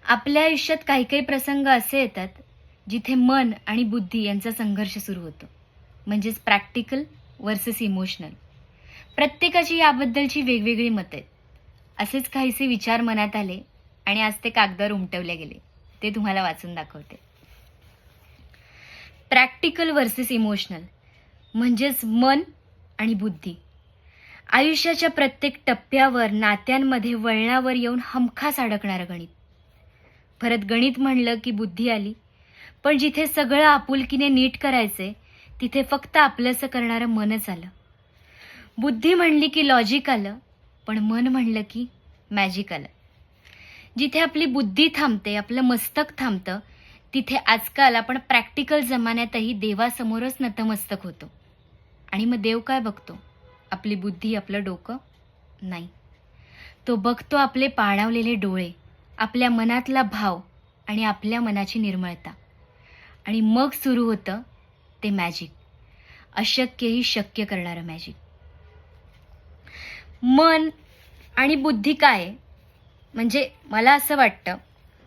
आपल्या आयुष्यात काही काही प्रसंग असे येतात जिथे मन आणि बुद्धी यांचा संघर्ष सुरू होतो. म्हणजेच प्रॅक्टिकल वर्सेस इमोशनल. प्रत्येकाची याबद्दलची वेगवेगळी मतं आहेत. असेच काहीसे विचार मनात आले आणि आज ते कागदावर उमटवले गेले. ते तुम्हाला वाचून दाखवते. प्रॅक्टिकल वर्सेस इमोशनल म्हणजेच मन आणि बुद्धी. आयुष्याच्या प्रत्येक टप्प्यावर, नात्यांमध्ये, वळणावर येऊन हमखास अडकणारं गणित. परत गणित म्हणलं की बुद्धी आली. पण जिथे सगळं आपुलकीने नीट करायचंय तिथे फक्त आपलंसं करणारं मनच आलं. बुद्धी म्हणली की लॉजिक आलं, पण मन म्हणलं की मॅजिक आलं. जिथे आपली बुद्धी थांबते, आपलं मस्तक थांबतं, तिथे आजकाल आपण प्रॅक्टिकल जमान्यातही देवासमोरच नतमस्तक होतो. आणि मग देव काय बघतो? आपली बुद्धी, आपलं डोकं? नाही. तो बघतो आपले पाणावलेले डोळे, आपल्या मनातला भाव आणि आपल्या मनाची निर्मळता. आणि मग सुरू होतं ते मॅजिक. अशक्यही शक्य करणारं मॅजिक. मन आणि बुद्धी काय आहे? म्हणजे मला असं वाटतं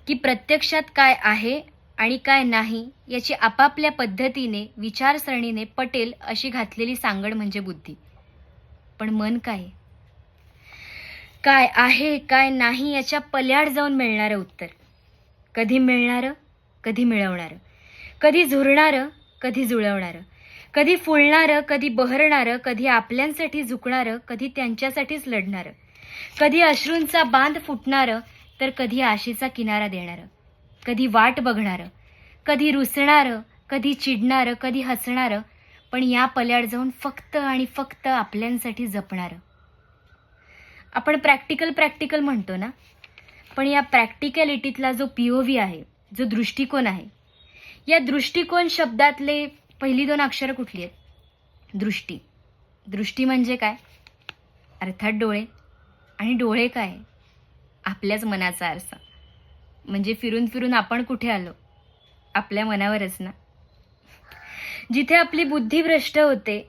की प्रत्यक्षात काय आहे आणि काय नाही याची आपापल्या पद्धतीने, विचारसरणीने पटेल अशी घातलेली सांगड म्हणजे बुद्धी. पण मन काय आहे? काय आहे, काय नाही याच्या पल्याड जाऊन मिळणारं उत्तर. कधी मिळणारं, कधी मिळवणारं. कधी झुरणारं, कधी जुळवणारं. कधी फुलणारं, कधी बहरणारं. कधी आपल्यांसाठी झुकणारं, कधी त्यांच्यासाठीच लढणारं. कधी अश्रूंचा बांध फुटणारं, तर कधी आशेचा किनारा देणारं. कधी वाट बघणारं, कधी रुसणारं, कधी चिडणारं, कधी हसणारं. पण या पल्याड जाऊन फक्त आणि फक्त आपल्यांसाठी जपणारं. आपण प्रॅक्टिकल म्हणतो ना, पण या प्रॅक्टिकॅलिटीतला जो POV आहे, जो दृष्टिकोन आहे, या दृष्टिकोन शब्दातले पहिली 2 अक्षरं कुठली आहेत? दृष्टी. दृष्टी म्हणजे काय? अर्थात डोळे. आणि डोळे काय? आपल्याच मनाचा आरसा. म्हणजे फिरून फिरून आपण कुठे आलो? आपल्या मनावरच ना. जिथे आपली बुद्धी भ्रष्ट होते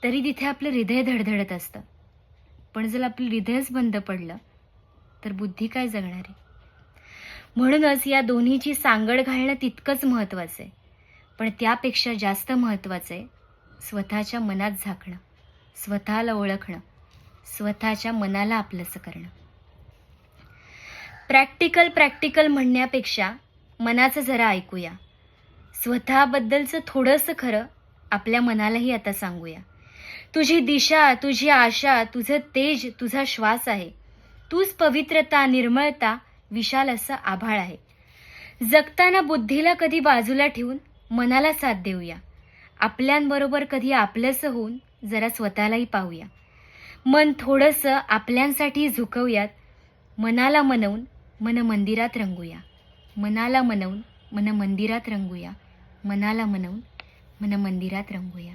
तरी तिथे आपलं हृदय धडधडत असतं. पण जर आपलं हृदयच बंद पडलं तर बुद्धी काय जगणार आहे? म्हणूनच या दोन्हीची सांगड घालणं तितकंच महत्त्वाचं आहे. पण त्यापेक्षा जास्त महत्त्वाचं आहे स्वतःच्या मनात झाकणं, स्वतःला ओळखणं, स्वतःच्या मनाला आपलंसं करणं. प्रॅक्टिकल म्हणण्यापेक्षा मनाचं जरा ऐकूया. स्वतःबद्दलचं थोडंसं खरं आपल्या मनालाही आता सांगूया. तुझी दिशा, तुझी आशा, तुझं तेज, तुझा श्वास आहे. तूच पवित्रता, निर्मळता, विशाल असं आभाळ आहे. जगताना बुद्धीला कधी बाजूला ठेवून मनाला साथ देऊया. आपल्यांबरोबर कधी आपलंसं होऊन जरा स्वतःलाही पाहूया. मन थोडंसं आपल्यांसाठी झुकवूयात. मनाला मनवून मन मंदिरात रंगूया. मनाला मनवून मन मंदिरात रंगूया. मनाला मनवून मन मंदिरात रंगूया.